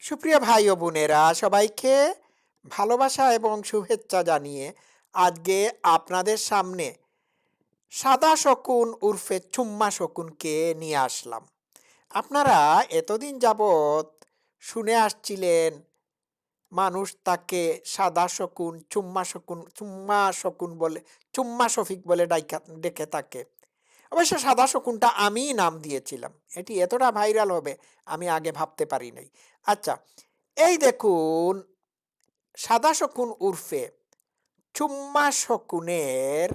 সুপ্রিয় ভাই ও বোনেরা সবাইকে ভালোবাসা এবং শুভেচ্ছা জানিয়ে আজকে আপনাদের সামনে সাদা শকুন উর্ফে চুম্মা শকুনকে নিয়ে আসলাম। আপনারা এতদিন যাবৎ শুনে আসছিলেন মানুষ তাকে সাদা শকুন, চুম্মা শকুন বলে, চুম্মা শফিক বলে ডেকে থাকে। অবশ্য সাদা শকুনটা আমিই নাম দিয়েছিলাম। এটি এতটা ভাইরাল হবে আমি আগে ভাবতে পারি নাই। আচ্ছা, এই দেখুন সাদা শকুন উর্ফে চুম্মা শকুনের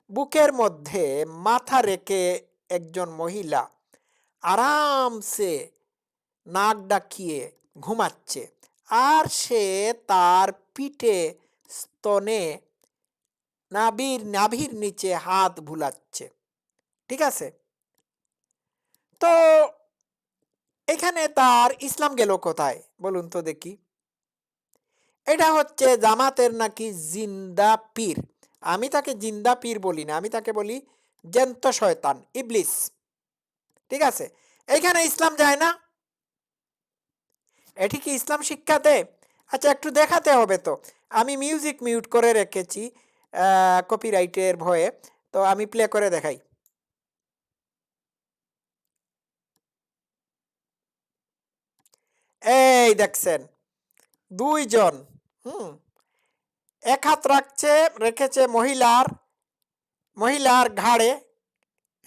বুকের মধ্যে মাথা রেখে একজন মহিলা আরামসে নাক ডাকিয়ে ঘুমাচ্ছে, আর সে তার পিঠে, স্তনে, নাভির নিচে হাত বুলাচ্ছে। ঠিক আছে? তো এখানে তার ইসলাম গেল কোথায় বলুন তো দেখি। এটা হচ্ছে জামাতের নাকি জিন্দা পীর। আমি তাকে জিন্দা পীর বলি না, আমি তাকে বলি জ্যান্ত শয়তান, ইবলিস। ঠিক আছে? এইখানে ইসলাম যায় না? এটি কি ইসলাম শিক্ষা দেয়? আচ্ছা, একটু দেখাতে হবে তো। আমি মিউজিক মিউট করে রেখেছি কপিরাইটের ভয়ে। তো আমি প্লে করে দেখাই। এই দেখছেন দুইজন, হুম, এক হাত রেখেছে মহিলার ঘাড়ে,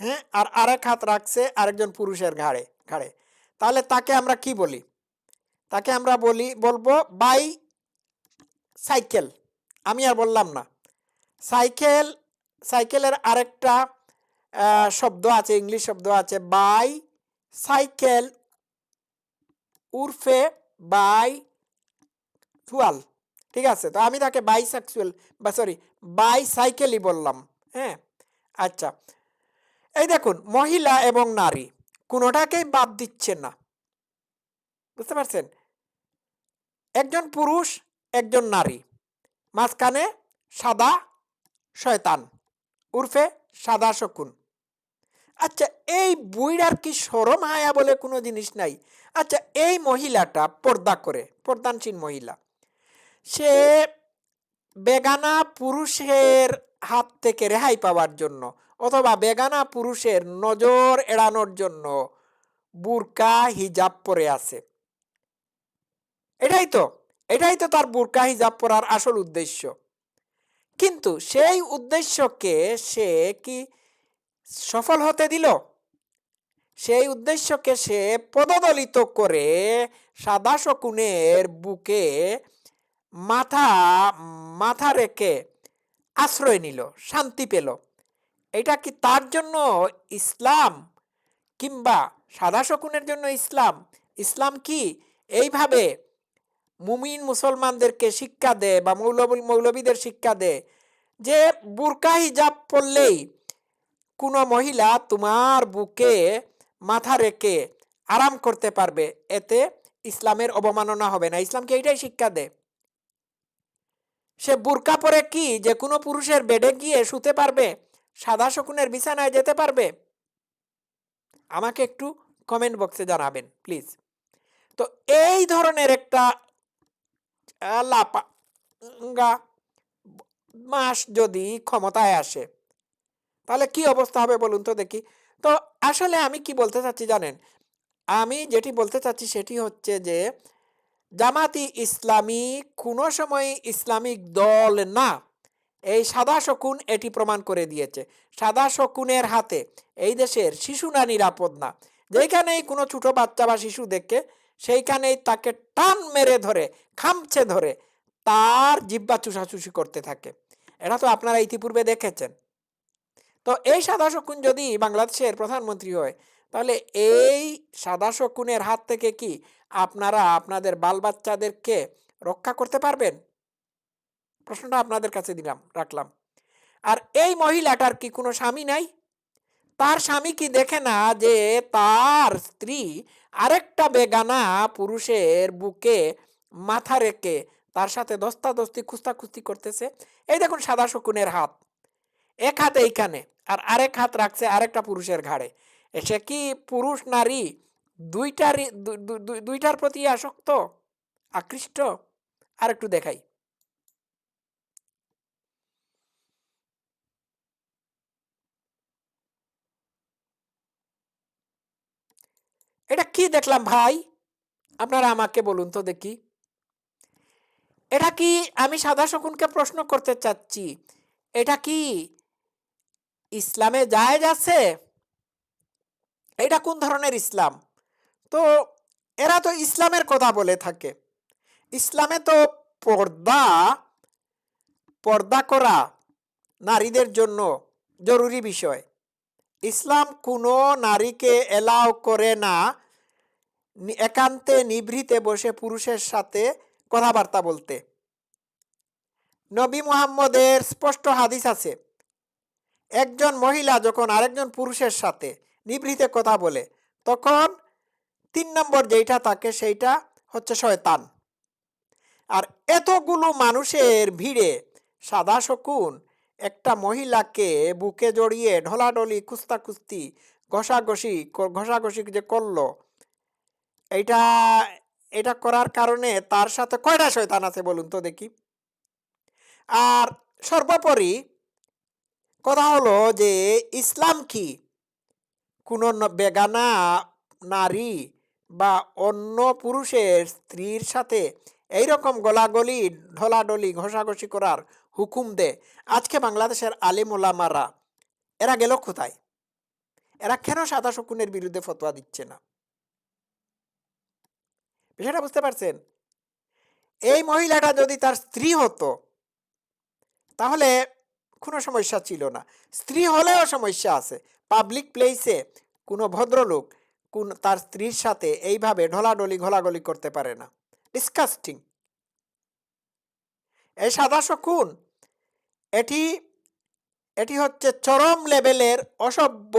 হ্যাঁ, আর আরেক হাত রাখছে আরেকজন পুরুষের ঘাড়ে ঘাড়ে। তাহলে তাকে আমরা কি বলি? তাকে আমরা বলবো বাই সাইকেল। আমি আর বললাম না। সাইকেল, সাইকেলের আরেকটা শব্দ আছে, ইংলিশ শব্দ আছে বাই সাইকেল উর্ফে বাই সুয়াল। ঠিক আছে? তো আমি তাকে বাইসেক্সুয়াল বা সরি বাইসাইকেলই বললাম। হ্যাঁ, আচ্ছা, এই দেখুন মহিলা এবং নারী কোনোটাকেই বাদ দিচ্ছে না। বুঝতে পারছেন? একজন পুরুষ, একজন নারী, মাঝখানে সাদা শয়তান উর্ফে সাদা শকুন। আচ্ছা, এই বুইড়ার কি শরম হায়া বলে কোনো জিনিস নাই? আচ্ছা, এই মহিলাটা পর্দা করে, পর্দানসীন মহিলা, সে বেগানা পুরুষের হাত থেকে রেহাই পাওয়ার জন্য অথবা বেগানা পুরুষের নজর এড়ানোর জন্য বুরকা হিজাব পরে আছে। এটাই তো এটাই তো তার বুরকা হিজাব পরার আসল উদ্দেশ্য। কিন্তু সেই উদ্দেশ্যকে সে কি সফল হতে দিল? সেই উদ্দেশ্যকে সে পদদলিত করে সাদা শকুনের বুকে মাথা মাথা রেখে আশ্রয় নিল, শান্তি পেল। এটা কি তার জন্য ইসলাম, কিংবা সাদা শকুনের জন্য ইসলাম? ইসলাম কি এইভাবে মুমিন মুসলমানদেরকে শিক্ষা দেয় বা মৌলবীদের শিক্ষা দেয় যে বুরকা হিজাব পরলেই কোনো মহিলা তোমার বুকে মাথা রেখে আরাম করতে পারবে, এতে ইসলামের অবমাননা হবে না? ইসলাম কি এইটাই শিক্ষা দেয়? সে বুরকা পরে কি যে কোনো পুরুষের বেডে গিয়ে শুতে পারবে, সাদা শকুনের বিছানায় যেতে পারবে? আমাকে একটু কমেন্ট বক্সে জানাবেন প্লিজ। তো এই ধরনের একটা লাপাঙ্গা মাস যদি ক্ষমতায় আসে তাহলে কি অবস্থা হবে বলুন তো দেখি। তো আসলে আমি কি বলতে চাচ্ছি জানেন? আমি যেটি বলতে চাচ্ছি সেটি হচ্ছে যে জামাতি ইসলামী কোনো সময় ইসলামিক দল না। এই সাদা শকুন এটি প্রমাণ করে দিয়েছে। সাদা শকুনের হাতে এই দেশের শিশুরা নিরাপদ না। যেখানেই কোনো ছোট বাচ্চা বা শিশু দেখে সেইখানেই তাকে টান মেরে ধরে, খামচে ধরে তার জিহ্বা চুষাচুষি করতে থাকে। এটা তো আপনারা ইতিপূর্বে দেখেছেন। তো এই সাদা শকুন যদি বাংলাদেশের প্রধানমন্ত্রী হয় তাহলে এই সাদা শকুনের হাত থেকে কি আপনারা আপনাদের বাল বাচ্চাদেরকে রক্ষা করতে পারবেন? প্রশ্নটা আপনাদের কাছে রাখলাম। আর এই মহিলাটার কি কোনো স্বামী নাই? তার স্বামী কি দেখে না যে তার স্ত্রী আরেকটা বেগানা পুরুষের বুকে মাথা রেখে তার সাথে দস্তাদস্তি খুস্তাখুস্তি করতেছে? এই দেখুন সাদা শকুনের হাত, এক হাত এইখানে আর আরেক হাত রাখছে আরেকটা পুরুষের ঘাড়ে। সে কি পুরুষ নারী দুইটারই দুইটার প্রতি আসক্ত, আকৃষ্ট। আর একটু দেখাই। এটা কি দেখলাম ভাই? আপনারা আমাকে বলুন তো দেখি। এটা কি, আমি সাদা শকুনকে প্রশ্ন করতে চাচ্ছি, এটা কি ইসলামে জায়েজ আছে? এটা কোন ধরনের ইসলাম? তো এরা তো ইসলামের কথা বলে থাকে। ইসলামে তো পর্দা পর্দা করা নারীদের জন্য জরুরি বিষয়। ইসলাম কোনো নারীকে এলাও করে না একান্তে নিভৃতে বসে পুরুষের সাথে কথাবার্তা বলতে। নবী মুহাম্মদের স্পষ্ট হাদিস আছে, একজন মহিলা যখন আরেকজন পুরুষের সাথে নিভৃতে কথা বলে, তখন 3 নম্বর যেইটা থাকে সেইটা হচ্ছে শয়তান। আর এতগুলো মানুষের ভিড়ে সাদা শকুন একটা মহিলাকে বুকে জড়িয়ে ঢলাঢলি কুস্তাকুস্তি ঘষাঘষি যে করলো, এইটা এটা করার কারণে তার সাথে কয়টা শয়তান আছে বলুন তো দেখি? আর সর্বোপরি কথা হলো যে ইসলাম কি কোনো বেগানা নারী বা অন্য পুরুষের স্ত্রীর সাথে এইরকম গলাগলি ঢলাঢলি ঘষাঘষি করার হুকুম দে? আজকে বাংলাদেশের আলিম ওলামারা এরা গেল কোথায়? এরা কেন সাদা শকুনের বিরুদ্ধে ফতোয়া দিচ্ছে না? বিষয়টা বুঝতে পারছেন? এই মহিলাটা যদি তার স্ত্রী হতো তাহলে কোনো সমস্যা ছিল না। স্ত্রী হলেও সমস্যা আছে। পাবলিক প্লেসে কোনো ভদ্রলোক তার স্ত্রীর সাথে এইভাবে ঢলাঢলি ঘোলাঘলি করতে পারে না। ডিসকাস্টিং। এই সাদা শকুন এটি এটি হচ্ছে চরম লেভেলের অসভ্য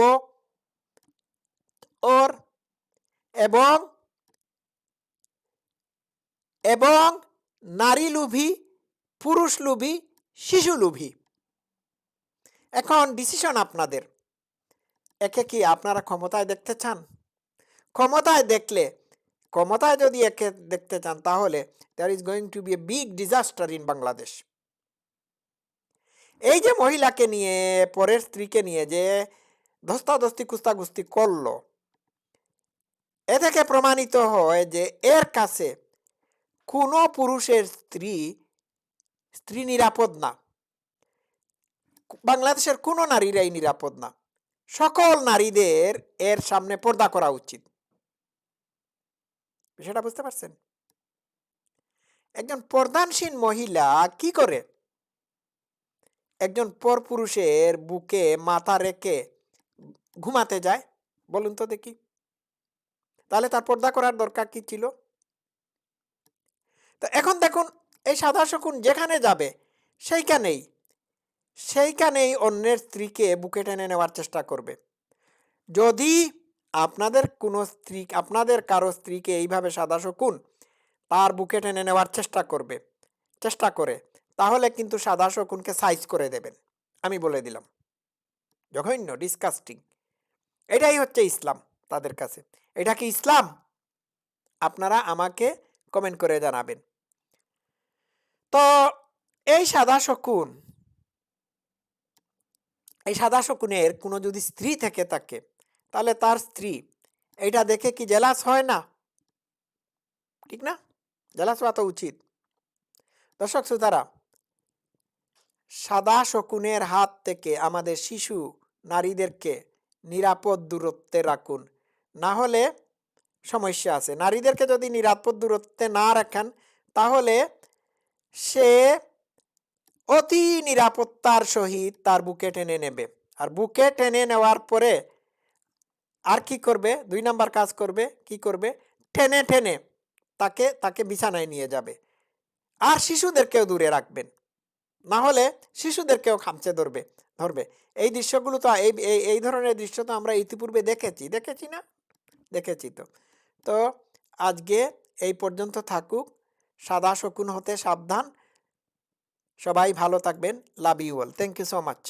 ওর এবং এবং নারী লোভী, পুরুষ লোভী, শিশু লোভী। এখন ডিসিশন আপনাদের। একে কি আপনারা ক্ষমতায় দেখতে চান? ক্ষমতায় যদি একে দেখতে চান তাহলে there is going to be a big disaster in Bangladesh. এই যে মহিলাকে নিয়ে, পরের স্ত্রীকে নিয়ে যে ধস্তাধস্তি কুস্তাগুস্তি করলো, এ থেকে প্রমাণিত হয় যে এর কাছে কোনো পুরুষের স্ত্রী নিরাপদ না। বাংলাদেশের কোনো নারীরাই নিরাপদ না। সকল নারীদের এর সামনে পর্দা করা উচিত। বিষয়টা বুঝতে পারছেন? একজন পর্দানসীন মহিলা কি করে একজন পরপুরুষের বুকে মাথা রেখে ঘুমাতে যায় বলুন তো দেখি? তাহলে তার পর্দা করার দরকার কি ছিল? তো এখন দেখুন, এই সাদা শকুন যেখানে যাবে সেইখানেই সেইখানেই অন্যের স্ত্রীকে বুকে টেনে নেওয়ার চেষ্টা করবে। যদি আপনাদের কারো স্ত্রীকে এইভাবে সাদা শকুন তার বুকে টেনে নেওয়ার চেষ্টা করে, তাহলে কিন্তু সাদা শকুনকে সাইজ করে দেবেন। আমি বলে দিলাম, জঘন্য, ডিসকাস্টিং। এটাই হচ্ছে ইসলাম তাদের কাছে। এটা কি ইসলাম? আপনারা আমাকে কমেন্ট করে জানাবেন। তো এই সাদা শকুনের কোনো যদি স্ত্রী থেকে থাকে, তাহলে তার স্ত্রী এইটা দেখে কি জেলাস হয় না? ঠিক না? জেলাস হওয়া তো উচিত। দর্শক শ্রোতারা, সাদা শকুনের হাত থেকে আমাদের শিশু নারীদেরকে নিরাপদ দূরত্বে রাখুন, না হলে সমস্যা আছে। নারীদেরকে যদি নিরাপদ দূরত্বে না রাখেন তাহলে সে অতি নিরাপত্তার সহিত তার বুকে টেনে নেবে। আর বুকে টেনে নেওয়ার পরে আর কি করবে? 2 নম্বর কাজ করবে। কি করবে? টেনে টেনে তাকে বিছানায় নিয়ে যাবে। আর শিশুদেরকেও দূরে রাখবেন, না হলে শিশুদেরকেও খামচে ধরবে। এই দৃশ্যগুলো তো এই ধরনের দৃশ্য তো আমরা ইতিপূর্বে দেখেছি না? দেখেছি তো। তো আজকে এই পর্যন্ত থাকুক। সাদা শকুন হতে সাবধান। সবাই ভালো থাকবেন। Love you all. Thank you so much.